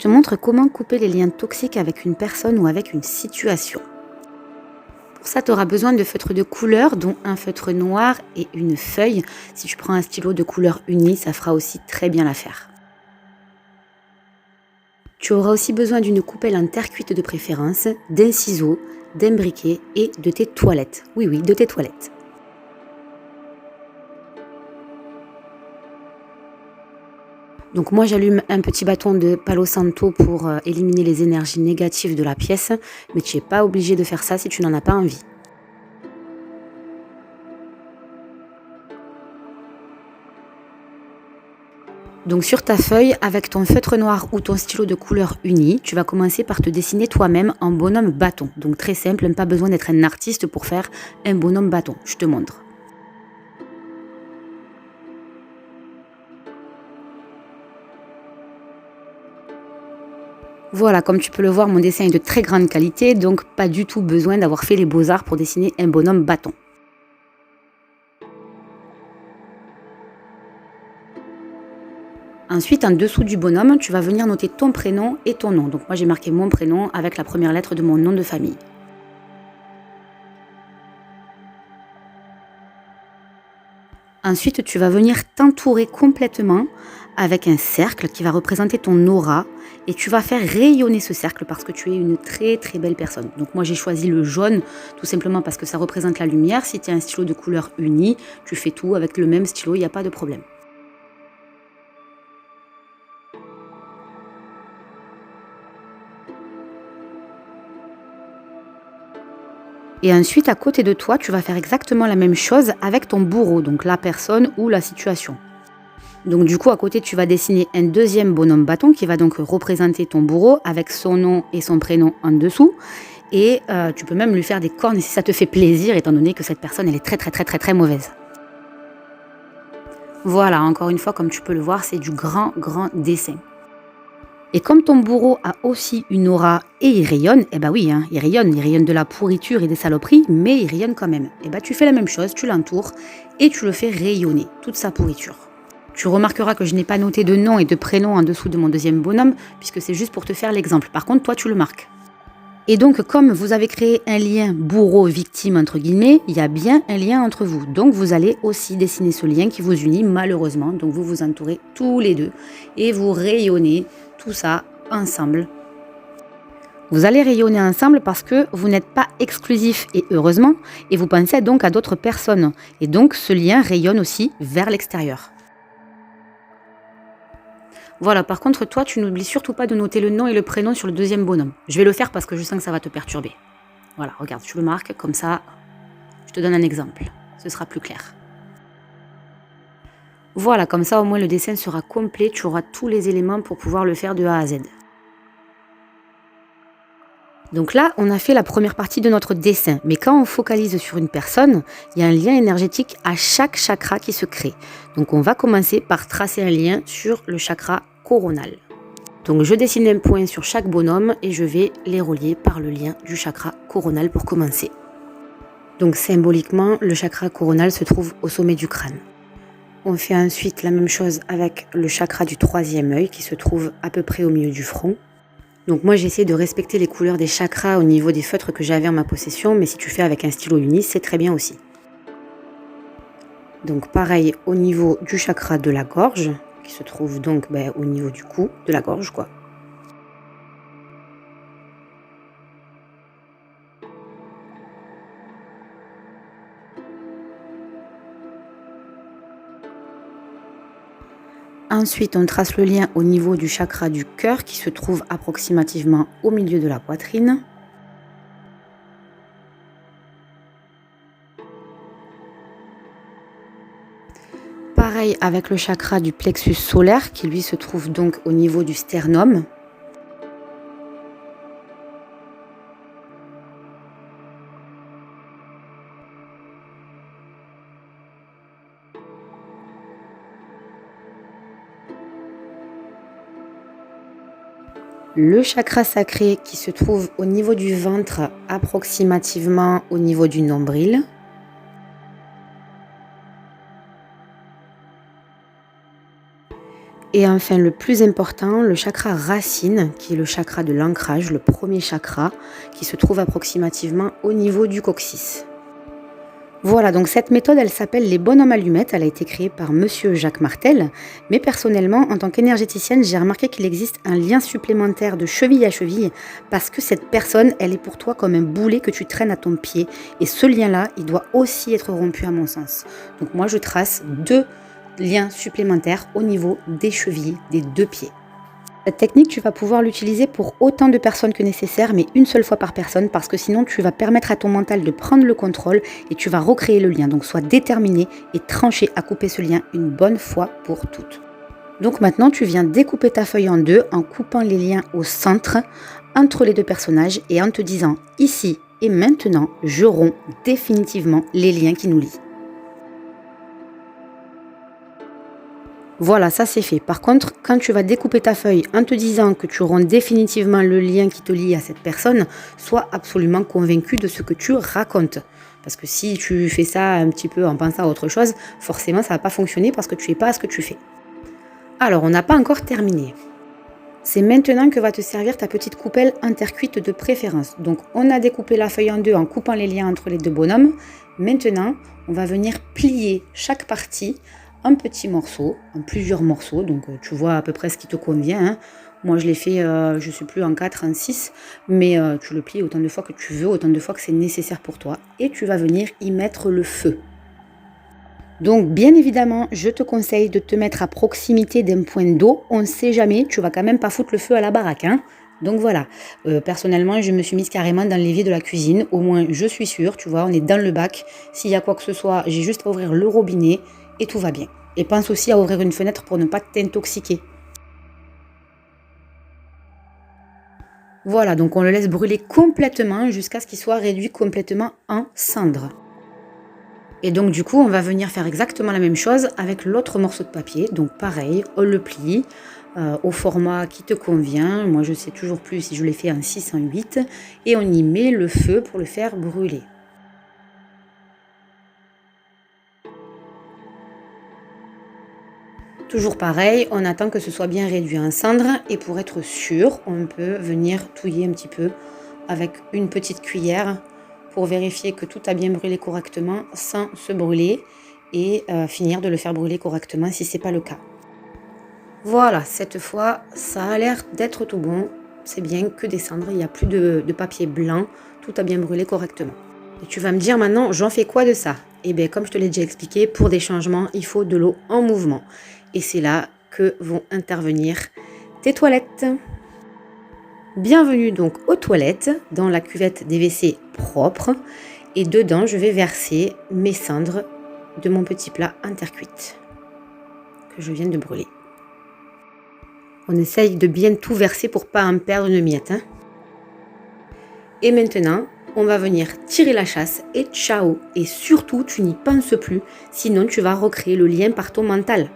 te montre comment couper les liens toxiques avec une personne ou avec une situation. Pour ça, tu auras besoin de feutres de couleur, dont un feutre noir et une feuille. Si tu prends un stylo de couleur unie, ça fera aussi très bien l'affaire. Tu auras aussi besoin d'une coupelle en terre cuite de préférence, d'un ciseau, d'un briquet et de tes toilettes. Oui, oui, de tes toilettes. Donc moi j'allume un petit bâton de Palo Santo pour éliminer les énergies négatives de la pièce, mais tu n'es pas obligé de faire ça si tu n'en as pas envie. Donc sur ta feuille, avec ton feutre noir ou ton stylo de couleur unie, tu vas commencer par te dessiner toi-même un bonhomme bâton. Donc très simple, pas besoin d'être un artiste pour faire un bonhomme bâton. Je te montre. Voilà, comme tu peux le voir, mon dessin est de très grande qualité, donc pas du tout besoin d'avoir fait les beaux-arts pour dessiner un bonhomme bâton. Ensuite, en dessous du bonhomme, tu vas venir noter ton prénom et ton nom. Donc moi, j'ai marqué mon prénom avec la première lettre de mon nom de famille. Ensuite, tu vas venir t'entourer complètement avec un cercle qui va représenter ton aura et tu vas faire rayonner ce cercle parce que tu es une très très belle personne. Donc moi, j'ai choisi le jaune tout simplement parce que ça représente la lumière. Si tu as un stylo de couleur unie, tu fais tout avec le même stylo, il n'y a pas de problème. Et ensuite, à côté de toi, tu vas faire exactement la même chose avec ton bourreau, donc la personne ou la situation. Donc du coup, à côté, tu vas dessiner un deuxième bonhomme bâton qui va donc représenter ton bourreau avec son nom et son prénom en dessous. Et tu peux même lui faire des cornes si ça te fait plaisir, étant donné que cette personne, elle est très très très très très mauvaise. Voilà, encore une fois, comme tu peux le voir, c'est du grand grand dessin. Et comme ton bourreau a aussi une aura et il rayonne, eh ben oui, hein, il rayonne de la pourriture et des saloperies, mais il rayonne quand même. Eh ben tu fais la même chose, tu l'entoures et tu le fais rayonner, toute sa pourriture. Tu remarqueras que je n'ai pas noté de nom et de prénom en dessous de mon deuxième bonhomme, puisque c'est juste pour te faire l'exemple. Par contre, toi, tu le marques. Et donc, comme vous avez créé un lien bourreau-victime, entre guillemets, il y a bien un lien entre vous. Donc, vous allez aussi dessiner ce lien qui vous unit, malheureusement. Donc, vous vous entourez tous les deux et vous rayonnez tout ça ensemble. Vous allez rayonner ensemble parce que vous n'êtes pas exclusif et heureusement, et vous pensez donc à d'autres personnes. Et donc, ce lien rayonne aussi vers l'extérieur. Voilà, par contre, toi, tu n'oublies surtout pas de noter le nom et le prénom sur le deuxième bonhomme. Je vais le faire parce que je sens que ça va te perturber. Voilà, regarde, tu le marques, comme ça, je te donne un exemple. Ce sera plus clair. Voilà, comme ça, au moins, le dessin sera complet. Tu auras tous les éléments pour pouvoir le faire de A à Z. Donc là, on a fait la première partie de notre dessin. Mais quand on focalise sur une personne, il y a un lien énergétique à chaque chakra qui se crée. Donc on va commencer par tracer un lien sur le chakra coronal. Donc je dessine un point sur chaque bonhomme et je vais les relier par le lien du chakra coronal pour commencer. Donc symboliquement, le chakra coronal se trouve au sommet du crâne. On fait ensuite la même chose avec le chakra du troisième œil qui se trouve à peu près au milieu du front. Donc moi j'essaie de respecter les couleurs des chakras au niveau des feutres que j'avais en ma possession, mais si tu fais avec un stylo uni, c'est très bien aussi. Donc pareil au niveau du chakra de la gorge, qui se trouve donc au niveau du cou, de la gorge quoi. Ensuite, on trace le lien au niveau du chakra du cœur qui se trouve approximativement au milieu de la poitrine. Pareil avec le chakra du plexus solaire qui lui se trouve donc au niveau du sternum. Le chakra sacré qui se trouve au niveau du ventre, approximativement au niveau du nombril. Et enfin, le plus important, le chakra racine, qui est le chakra de l'ancrage, le premier chakra, qui se trouve approximativement au niveau du coccyx. Voilà, donc cette méthode, elle s'appelle les bonhommes allumettes. Elle a été créée par Monsieur Jacques Martel. Mais personnellement, en tant qu'énergéticienne, j'ai remarqué qu'il existe un lien supplémentaire de cheville à cheville parce que cette personne, elle est pour toi comme un boulet que tu traînes à ton pied. Et ce lien-là, il doit aussi être rompu à mon sens. Donc moi, je trace 2 liens supplémentaires au niveau des chevilles, des 2 pieds. Cette technique, tu vas pouvoir l'utiliser pour autant de personnes que nécessaire, mais une seule fois par personne, parce que sinon tu vas permettre à ton mental de prendre le contrôle et tu vas recréer le lien. Donc sois déterminé et tranché à couper ce lien une bonne fois pour toutes. Donc maintenant, tu viens découper ta feuille en 2 en coupant les liens au centre, entre les 2 personnages et en te disant ici et maintenant, je romps définitivement les liens qui nous lient. Voilà, ça c'est fait. Par contre, quand tu vas découper ta feuille en te disant que tu romps définitivement le lien qui te lie à cette personne, sois absolument convaincu de ce que tu racontes. Parce que si tu fais ça un petit peu en pensant à autre chose, forcément ça ne va pas fonctionner parce que tu n'es pas à ce que tu fais. Alors, on n'a pas encore terminé. C'est maintenant que va te servir ta petite coupelle intercuite de préférence. Donc, on a découpé la feuille en 2 en coupant les liens entre les 2 bonhommes. Maintenant, on va venir plier chaque partie en petits morceaux, en plusieurs morceaux. Donc, tu vois à peu près ce qui te convient. Hein. Moi, je l'ai fait, je ne sais plus, en 4, en 6. Mais tu le plies autant de fois que tu veux, autant de fois que c'est nécessaire pour toi. Et tu vas venir y mettre le feu. Donc, bien évidemment, je te conseille de te mettre à proximité d'un point d'eau. On ne sait jamais, tu vas quand même pas foutre le feu à la baraque. Hein. Donc voilà, personnellement, je me suis mise carrément dans l'évier de la cuisine. Au moins, je suis sûre, tu vois, on est dans le bac. S'il y a quoi que ce soit, j'ai juste à ouvrir le robinet et tout va bien. Et pense aussi à ouvrir une fenêtre pour ne pas t'intoxiquer. Voilà, donc on le laisse brûler complètement jusqu'à ce qu'il soit réduit complètement en cendres. Et donc du coup, on va venir faire exactement la même chose avec l'autre morceau de papier. Donc pareil, on le plie au format qui te convient. Moi, je sais toujours plus si je l'ai fait en 6, en 8. Et on y met le feu pour le faire brûler. Toujours pareil, on attend que ce soit bien réduit en cendres. Et pour être sûr, on peut venir touiller un petit peu avec une petite cuillère pour vérifier que tout a bien brûlé correctement sans se brûler et finir de le faire brûler correctement si ce n'est pas le cas. Voilà, cette fois, ça a l'air d'être tout bon. C'est bien que des cendres, il n'y a plus de papier blanc, tout a bien brûlé correctement. Et tu vas me dire maintenant, j'en fais quoi de ça? Eh bien, comme je te l'ai déjà expliqué, pour des changements, il faut de l'eau en mouvement. Et c'est là que vont intervenir tes toilettes. Bienvenue donc aux toilettes, dans la cuvette des WC propre. Et dedans, je vais verser mes cendres de mon petit plat intercuite que je viens de brûler. On essaye de bien tout verser pour pas en perdre une miette. Hein. Et maintenant, on va venir tirer la chasse et ciao. Et surtout, tu n'y penses plus, sinon tu vas recréer le lien par ton mental.